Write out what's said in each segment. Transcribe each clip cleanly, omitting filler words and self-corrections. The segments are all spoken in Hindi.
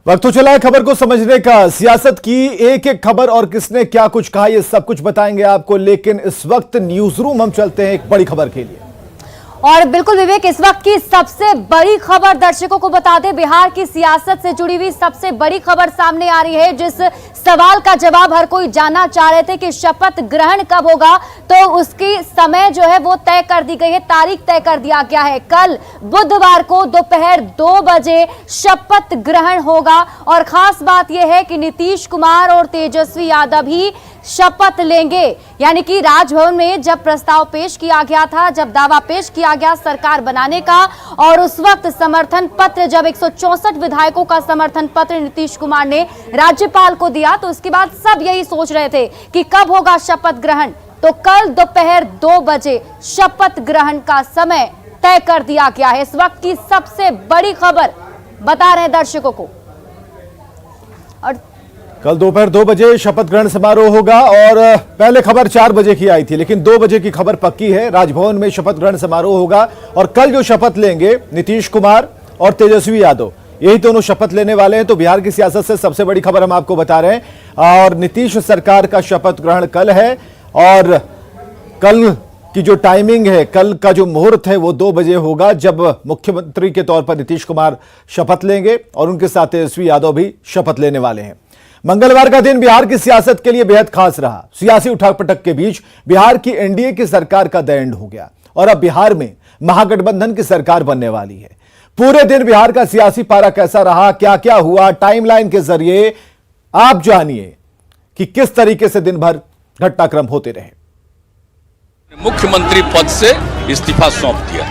वक्त तो चला है खबर को समझने का। सियासत की एक एक खबर और किसने क्या कुछ कहा ये सब कुछ बताएंगे आपको, लेकिन इस वक्त न्यूज रूम हम चलते हैं एक बड़ी खबर के लिए। और बिल्कुल विवेक, इस वक्त की सबसे बड़ी खबर दर्शकों को बता दें, बिहार की सियासत से जुड़ी हुई सबसे बड़ी खबर सामने आ रही है। जिस सवाल का जवाब हर कोई जानना चाह रहे थे कि शपथ ग्रहण कब होगा, तो उसकी समय जो है वो तय कर दी गई है, तारीख तय कर दिया गया है। कल बुधवार को दोपहर 2 बजे शपथ ग्रहण होगा। और खास बात यह है कि नीतीश कुमार और तेजस्वी यादव ही शपथ लेंगे। यानी कि राजभवन में जब प्रस्ताव पेश किया गया था, जब दावा पेश किया गया सरकार बनाने का, और उस वक्त समर्थन पत्र जब 164 विधायकों का समर्थन पत्र नीतीश कुमार ने राज्यपाल को दिया, तो उसके बाद सब यही सोच रहे थे कि कब होगा शपथ ग्रहण। तो कल दोपहर 2 बजे शपथ ग्रहण का समय तय कर दिया गया है। इस वक्त की सबसे बड़ी खबर बता रहे हैं दर्शकों को। और कल दोपहर 2 बजे शपथ ग्रहण समारोह होगा। और पहले खबर 4 बजे की आई थी, लेकिन 2 बजे की खबर पक्की है। राजभवन में शपथ ग्रहण समारोह होगा और कल जो शपथ लेंगे नीतीश कुमार और तेजस्वी यादव, यही दोनों शपथ लेने वाले हैं। तो बिहार की सियासत से सबसे बड़ी खबर हम आपको बता रहे हैं। और नीतीश सरकार का शपथ ग्रहण कल है और कल की जो टाइमिंग है, कल का जो मुहूर्त है वो 2 बजे होगा, जब मुख्यमंत्री के तौर पर नीतीश कुमार शपथ लेंगे और उनके साथ तेजस्वी यादव भी शपथ लेने वाले हैं। मंगलवार का दिन बिहार की सियासत के लिए बेहद खास रहा। सियासी उठापटक के बीच बिहार की एनडीए की सरकार का द एंड हो गया और अब बिहार में महागठबंधन की सरकार बनने वाली है। पूरे दिन बिहार का सियासी पारा कैसा रहा, क्या क्या हुआ, टाइमलाइन के जरिए आप जानिए कि किस तरीके से दिन भर घटनाक्रम होते रहे। मुख्यमंत्री पद से इस्तीफा सौंप दिया।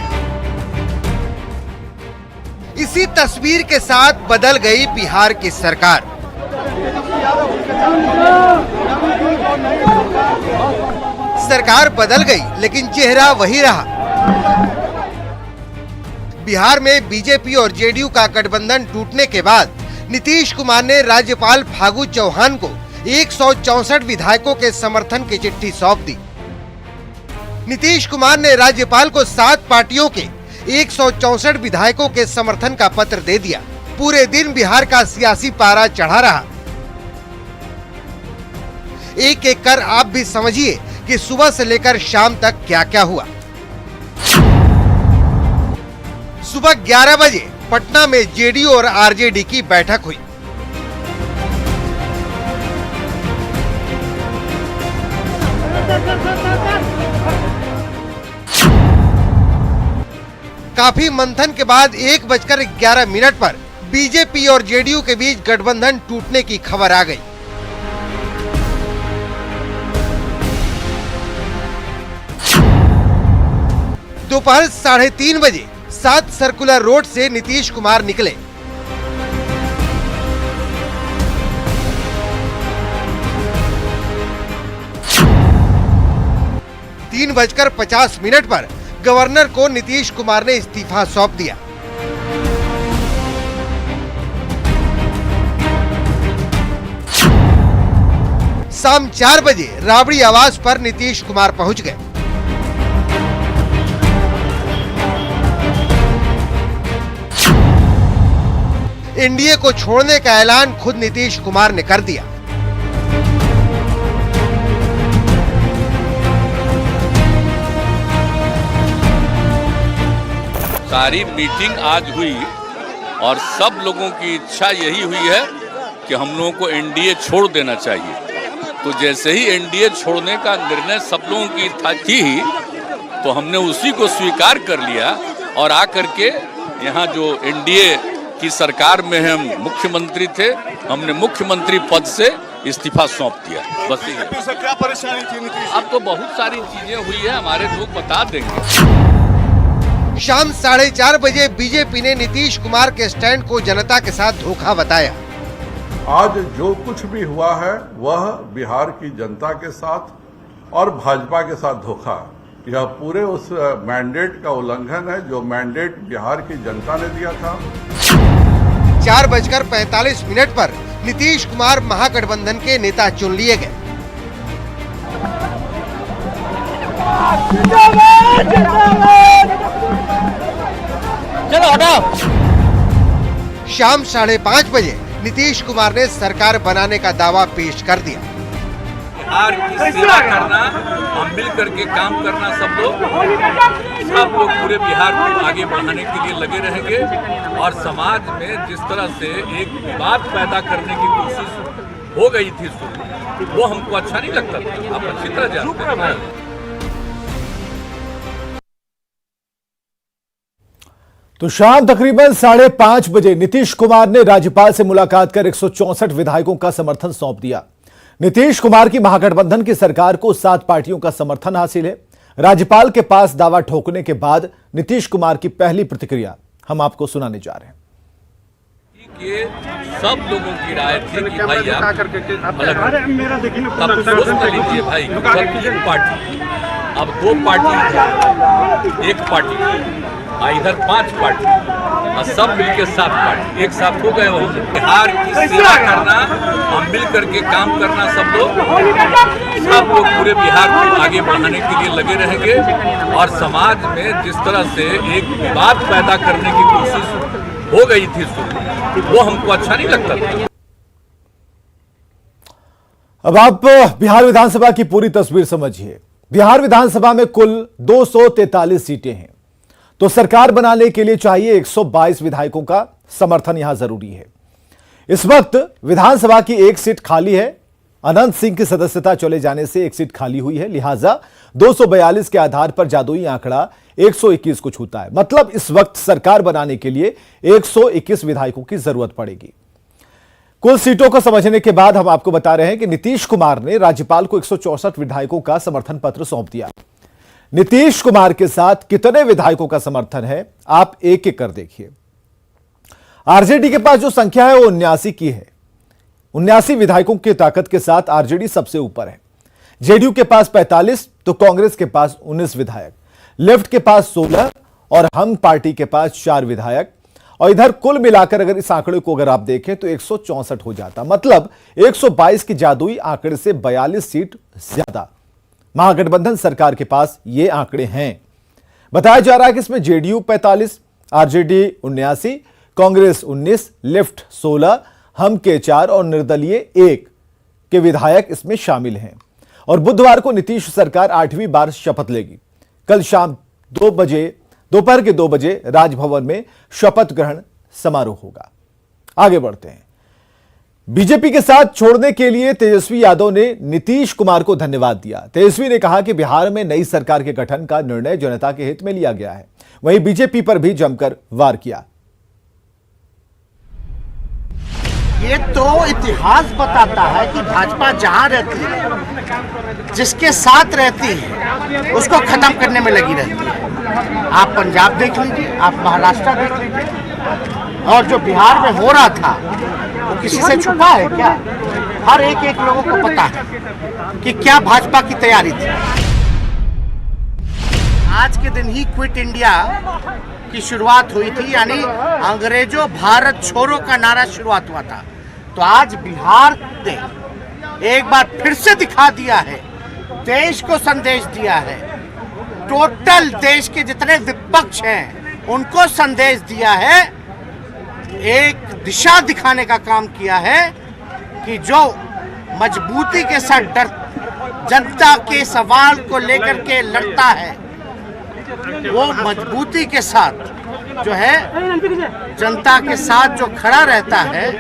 इसी तस्वीर के साथ बदल गई बिहार की सरकार। सरकार बदल गई लेकिन चेहरा वही रहा। बिहार में बीजेपी और जेडीयू का गठबंधन टूटने के बाद नीतीश कुमार ने राज्यपाल फागू चौहान को 164 विधायकों के समर्थन की चिट्ठी सौंप दी। नीतीश कुमार ने राज्यपाल को 7 पार्टियों के 164 विधायकों के समर्थन का पत्र दे दिया। पूरे दिन बिहार का सियासी पारा चढ़ा रहा। एक एक कर आप भी समझिए कि सुबह से लेकर शाम तक क्या क्या हुआ। सुबह 11 बजे पटना में जेडीयू और आरजेडी की बैठक हुई। काफी मंथन के बाद 1:11 पर बीजेपी और जेडीयू के बीच गठबंधन टूटने की खबर आ गई। दोपहर 3:30 बजे 7 सर्कुलर रोड से नीतीश कुमार निकले। तीन 3:50 पर गवर्नर को नीतीश कुमार ने इस्तीफा सौंप दिया। शाम 4 बजे राबड़ी आवास पर नीतीश कुमार पहुंच गए। एनडीए को छोड़ने का ऐलान खुद नीतीश कुमार ने कर दिया। सारी मीटिंग आज हुई और सब लोगों की इच्छा यही हुई है कि हम लोगों को एनडीए छोड़ देना चाहिए। तो जैसे ही एनडीए छोड़ने का निर्णय सब लोगों की थी, तो हमने उसी को स्वीकार कर लिया और आकर के यहाँ जो एनडीए की सरकार में हम मुख्यमंत्री थे, हमने मुख्यमंत्री पद से इस्तीफा सौंप दिया। बस ये क्या परेशानी थी नीतीश? अब तो बहुत सारी चीजें हुई है, हमारे लोग बता देंगे। शाम 4:30 बजे बीजेपी ने नीतीश कुमार के स्टैंड को जनता के साथ धोखा बताया। आज जो कुछ भी हुआ है वह बिहार की जनता के साथ और भाजपा के साथ धोखा है। यह पूरे उस मैंडेट का उल्लंघन है जो मैंडेट बिहार की जनता ने दिया था। 4:45 पर नीतीश कुमार महागठबंधन के नेता चुन लिए गए। चलो हटाओ। शाम 5:30 बजे नीतीश कुमार ने सरकार बनाने का दावा पेश कर दिया। बिहार की सेवा करना और मिल करके काम करना सब लोग पूरे बिहार को आगे बढ़ाने के लिए लगे रहेंगे। और समाज में जिस तरह से एक विवाद पैदा करने की कोशिश हो गई थी शुरू, वो हमको अच्छा नहीं लगता था, आप अच्छी तरह जानते हैं। तो शाम तकरीबन 5:30 बजे नीतीश कुमार ने राज्यपाल से मुलाकात कर 164 विधायकों का समर्थन सौंप दिया। नीतीश कुमार की महागठबंधन की सरकार को 7 पार्टियों का समर्थन हासिल है। राज्यपाल के पास दावा ठोकने के बाद नीतीश कुमार की पहली प्रतिक्रिया हम आपको सुनाने जा रहे हैं। कि सब लोगों की राय थी कि भाई आप तब सोच कर लीजिए भाई, तीन पार्टी, अब 2 पार्टी, एक पार्टी, इधर 5 पार्टी और सब मिलके 7 पार्टी एक साथ हो गए। बिहार की सेवा करना और मिल करके काम करना सब लोग पूरे बिहार को आगे बढ़ाने के लिए लगे रहेंगे। और समाज में जिस तरह से एक विवाद पैदा करने की कोशिश हो गई थी शुरू, वो हमको अच्छा नहीं लगता था। अब आप बिहार विधानसभा की पूरी तस्वीर समझिए। बिहार विधानसभा में कुल 243 सीटें हैं, तो सरकार बनाने के लिए चाहिए 122 विधायकों का समर्थन यहां जरूरी है। इस वक्त विधानसभा की एक सीट खाली है। अनंत सिंह की सदस्यता चले जाने से एक सीट खाली हुई है, लिहाजा 242 के आधार पर जादुई आंकड़ा 121 को छूता है। मतलब इस वक्त सरकार बनाने के लिए 121 विधायकों की जरूरत पड़ेगी। कुल सीटों को समझने के बाद हम आपको बता रहे हैं कि नीतीश कुमार ने राज्यपाल को 164 विधायकों का समर्थन पत्र सौंप दिया। नीतीश कुमार के साथ कितने विधायकों का समर्थन है, आप एक एक कर देखिए। आरजेडी के पास जो संख्या है वो 79 की है। 79 विधायकों की ताकत के साथ आरजेडी सबसे ऊपर है। जेडीयू के पास 45, तो कांग्रेस के पास 19 विधायक, लेफ्ट के पास 16 और हम पार्टी के पास 4 विधायक। और इधर कुल मिलाकर अगर इस आंकड़े को अगर आप देखें तो 164 हो जाता, मतलब 122 की जादुई आंकड़े से 42 सीट ज्यादा महागठबंधन सरकार के पास ये आंकड़े हैं। बताया जा रहा है कि इसमें जेडीयू 45, आरजेडी 79, कांग्रेस 19, लेफ्ट 16, हम के 4 और निर्दलीय 1 के विधायक इसमें शामिल हैं। और बुधवार को नीतीश सरकार 8वीं बार शपथ लेगी। कल शाम 2 बजे, दोपहर के 2 बजे राजभवन में शपथ ग्रहण समारोह होगा। आगे बढ़ते हैं। बीजेपी के साथ छोड़ने के लिए तेजस्वी यादव ने नीतीश कुमार को धन्यवाद दिया। तेजस्वी ने कहा कि बिहार में नई सरकार के गठन का निर्णय जनता के हित में लिया गया है। वहीं बीजेपी पर भी जमकर वार किया। ये तो इतिहास बताता है कि भाजपा जहां रहती है, जिसके साथ रहती है, उसको खत्म करने में लगी रहती है। आप पंजाब देख लीजिए, आप महाराष्ट्र देख लीजिए, और जो बिहार में हो रहा था वो किसी से छुपा है क्या? हर एक लोगों को पता है कि क्या भाजपा की तैयारी थी। आज के दिन ही क्विट इंडिया की शुरुआत हुई थी, यानी अंग्रेजों भारत छोड़ो का नारा शुरुआत हुआ था। तो आज बिहार ने एक बार फिर से दिखा दिया है, देश को संदेश दिया है, टोटल देश के जितने विपक्ष हैं उनको संदेश दिया है, एक दिशा दिखाने का काम किया है कि जो मजबूती के साथ जनता के सवाल को लेकर के लड़ता है, वो मजबूती के साथ जो है जनता के साथ जो खड़ा रहता है,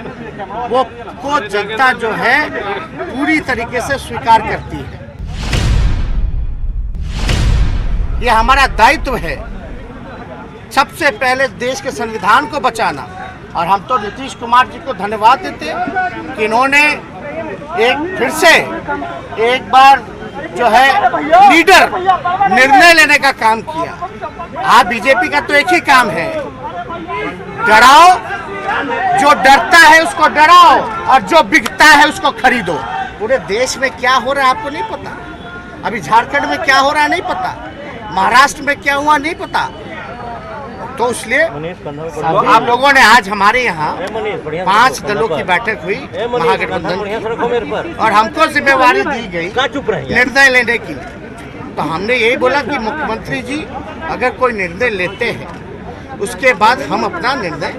वो को जनता जो है पूरी तरीके से स्वीकार करती है। ये हमारा दायित्व है सबसे पहले देश के संविधान को बचाना। और हम तो नीतीश कुमार जी को धन्यवाद देते हैं कि इन्होंने एक फिर से एक बार जो है लीडर निर्णय लेने का काम किया। आज बीजेपी का तो एक ही काम है, डराओ, जो डरता है उसको डराओ और जो बिकता है उसको खरीदो। पूरे देश में क्या हो रहा है आपको नहीं पता, अभी झारखंड में क्या हो रहा है नहीं पता, महाराष्ट्र में क्या हुआ नहीं पता। तो इसलिए आप लोगों ने आज हमारे यहाँ 5 दलों की बैठक हुई महागठबंधन की, और हमको जिम्मेवारी दी गई निर्णय लेने की। तो हमने यही बोला कि मुख्यमंत्री जी अगर कोई निर्णय लेते हैं उसके बाद हम अपना निर्णय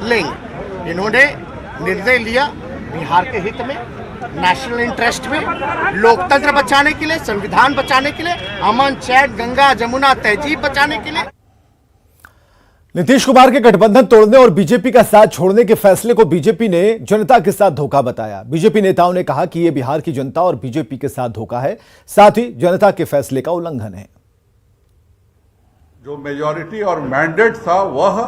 लेंगे। इन्होंने निर्णय लिया बिहार के हित में, नेशनल इंटरेस्ट में, लोकतंत्र बचाने के लिए, संविधान बचाने के लिए, अमन चैन गंगा जमुना तहजीब बचाने के लिए। नीतीश कुमार के गठबंधन तोड़ने और बीजेपी का साथ छोड़ने के फैसले को बीजेपी ने जनता के साथ धोखा बताया। बीजेपी नेताओं ने कहा कि यह बिहार की जनता और बीजेपी के साथ धोखा है, साथ ही जनता के फैसले का उल्लंघन है। जो मेजॉरिटी और मैंडेट था वह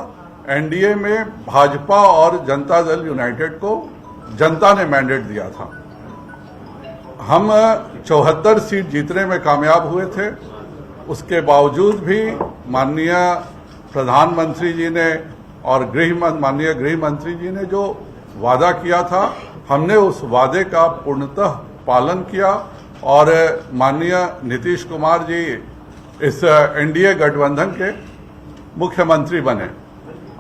एनडीए में भाजपा और जनता दल यूनाइटेड को जनता ने मैंडेट दिया था। हम 74 सीट जीतने में कामयाब हुए थे। उसके बावजूद भी माननीय प्रधानमंत्री जी ने और माननीय गृह मंत्री जी ने जो वादा किया था, हमने उस वादे का पूर्णतः पालन किया और माननीय नीतीश कुमार जी इस एनडीए गठबंधन के मुख्यमंत्री बने।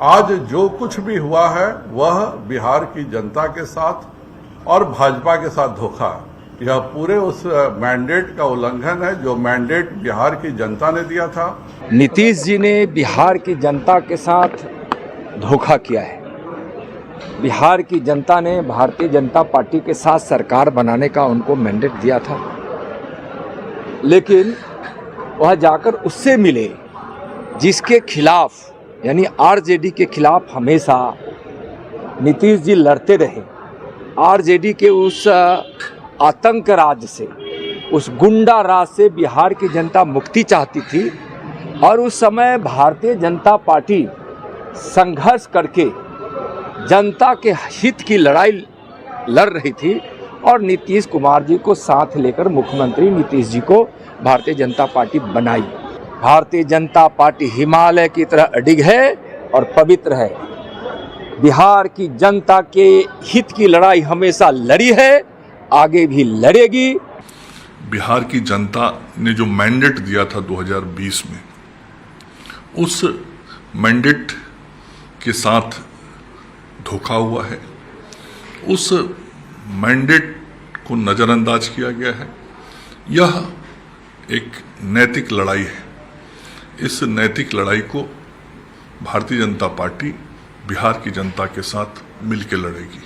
आज जो कुछ भी हुआ है वह बिहार की जनता के साथ और भाजपा के साथ धोखा है। यह पूरे उस मैंडेट का उल्लंघन है जो मैंडेट बिहार की जनता ने दिया था। नीतीश जी ने बिहार की जनता के साथ धोखा किया है। बिहार की जनता ने भारतीय जनता पार्टी के साथ सरकार बनाने का उनको मैंडेट दिया था, लेकिन वह जाकर उससे मिले जिसके खिलाफ, यानी आरजेडी के खिलाफ हमेशा नीतीश जी लड़ते रहे। आरजेडी के उस आतंक राज से, उस गुंडा राज से बिहार की जनता मुक्ति चाहती थी और उस समय भारतीय जनता पार्टी संघर्ष करके जनता के हित की लड़ाई लड़ रही थी और नीतीश कुमार जी को साथ लेकर मुख्यमंत्री नीतीश जी को भारतीय जनता पार्टी बनाई। भारतीय जनता पार्टी हिमालय की तरह अडिग है और पवित्र है। बिहार की जनता के हित की लड़ाई हमेशा लड़ी है, आगे भी लड़ेगी। बिहार की जनता ने जो मैंडेट दिया था 2020 में, उस मैंडेट के साथ धोखा हुआ है। उस मैंडेट को नज़रअंदाज किया गया है। यह एक नैतिक लड़ाई है। इस नैतिक लड़ाई को भारतीय जनता पार्टी बिहार की जनता के साथ मिलकर लड़ेगी।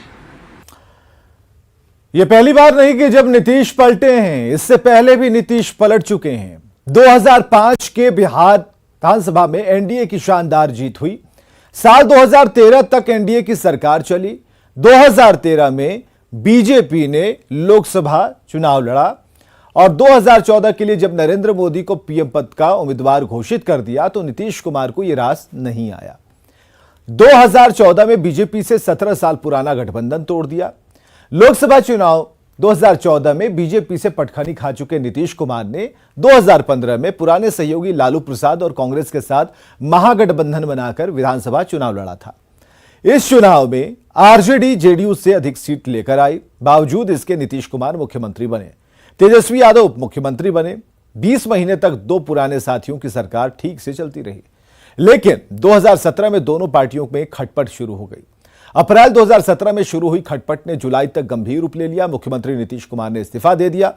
यह पहली बार नहीं कि जब नीतीश पलटे हैं, इससे पहले भी नीतीश पलट चुके हैं। 2005 के बिहार विधानसभा में एनडीए की शानदार जीत हुई। साल 2013 तक एनडीए की सरकार चली। 2013 में बीजेपी ने लोकसभा चुनाव लड़ा और 2014 के लिए जब नरेंद्र मोदी को पीएम पद का उम्मीदवार घोषित कर दिया तो नीतीश कुमार को यह रास नहीं आया। 2014 में बीजेपी से 17 साल पुराना गठबंधन तोड़ दिया। लोकसभा चुनाव 2014 में बीजेपी से पटखनी खा चुके नीतीश कुमार ने 2015 में पुराने सहयोगी लालू प्रसाद और कांग्रेस के साथ महागठबंधन बनाकर विधानसभा चुनाव लड़ा था। इस चुनाव में आरजेडी जेडीयू से अधिक सीट लेकर आई। बावजूद इसके नीतीश कुमार मुख्यमंत्री बने, तेजस्वी यादव उप मुख्यमंत्री बने। 20 महीने तक दो पुराने साथियों की सरकार ठीक से चलती रही, लेकिन 2017 में दोनों पार्टियों में खटपट शुरू हो गई। अप्रैल 2017 में शुरू हुई खटपट ने जुलाई तक गंभीर रूप ले लिया। मुख्यमंत्री नीतीश कुमार ने इस्तीफा दे दिया।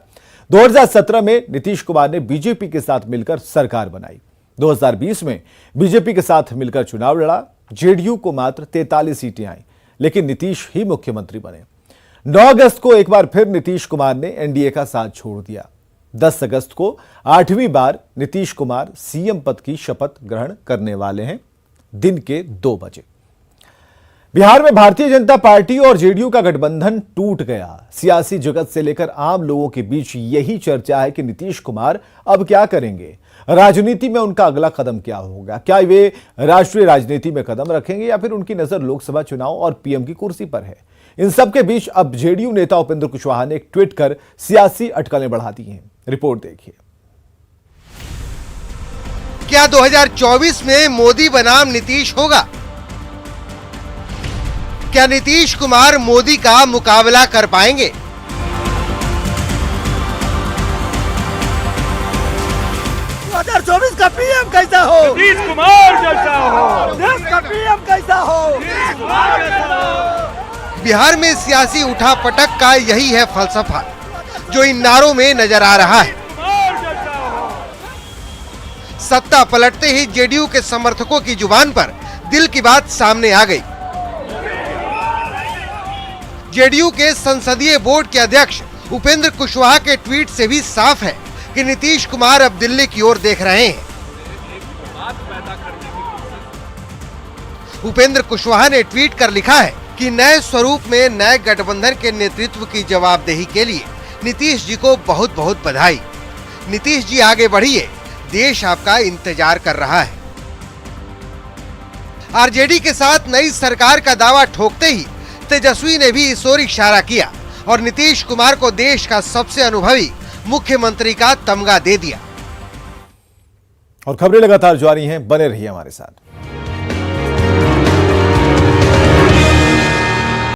2017 में नीतीश कुमार ने बीजेपी के साथ मिलकर सरकार बनाई। 2020 में बीजेपी के साथ मिलकर चुनाव लड़ा। जेडीयू को मात्र 43 सीटें आई, लेकिन नीतीश ही मुख्यमंत्री बने। 9 अगस्त को एक बार फिर नीतीश कुमार ने एनडीए का साथ छोड़ दिया। 10 अगस्त को 8वीं बार नीतीश कुमार सीएम पद की शपथ ग्रहण करने वाले हैं, दिन के 2 बजे। बिहार में भारतीय जनता पार्टी और जेडीयू का गठबंधन टूट गया। सियासी जगत से लेकर आम लोगों के बीच यही चर्चा है कि नीतीश कुमार अब क्या करेंगे, राजनीति में उनका अगला कदम क्या होगा। क्या वे राष्ट्रीय राजनीति में कदम रखेंगे या फिर उनकी नजर लोकसभा चुनाव और पीएम की कुर्सी पर है। इन सबके बीच अब जेडीयू नेता उपेंद्र कुशवाहा ने एक ट्वीट कर सियासी अटकलें बढ़ा दी हैं। रिपोर्ट देखिए। क्या 2024 में मोदी बनाम नीतीश होगा? क्या नीतीश कुमार मोदी का मुकाबला कर पाएंगे? का पीएम कैसा हो? नीतीश कुमार जैसा हो। देश का पीएम कैसा हो? नीतीश कुमार जैसा हो। बिहार में सियासी उठापटक का यही है फलसफा जो इन नारों में नजर आ रहा है। सत्ता पलटते ही जेडीयू के समर्थकों की जुबान पर दिल की बात सामने आ गई। जेडीयू के संसदीय बोर्ड के अध्यक्ष उपेंद्र कुशवाहा के ट्वीट से भी साफ है कि नीतीश कुमार अब दिल्ली की ओर देख रहे हैं। उपेंद्र कुशवाहा ने ट्वीट कर लिखा है कि नए स्वरूप में नए गठबंधन के नेतृत्व की जवाबदेही के लिए नीतीश जी को बहुत बहुत बधाई। नीतीश जी आगे बढ़िए, देश आपका इंतजार कर रहा है। आरजेडी के साथ नई सरकार का दावा ठोकते ही तेजस्वी ने भी इस ओर इशारा किया और नीतीश कुमार को देश का सबसे अनुभवी मुख्यमंत्री का तमगा दे दिया। और खबरें लगातार जारी हैं, बने रहिए हमारे साथ।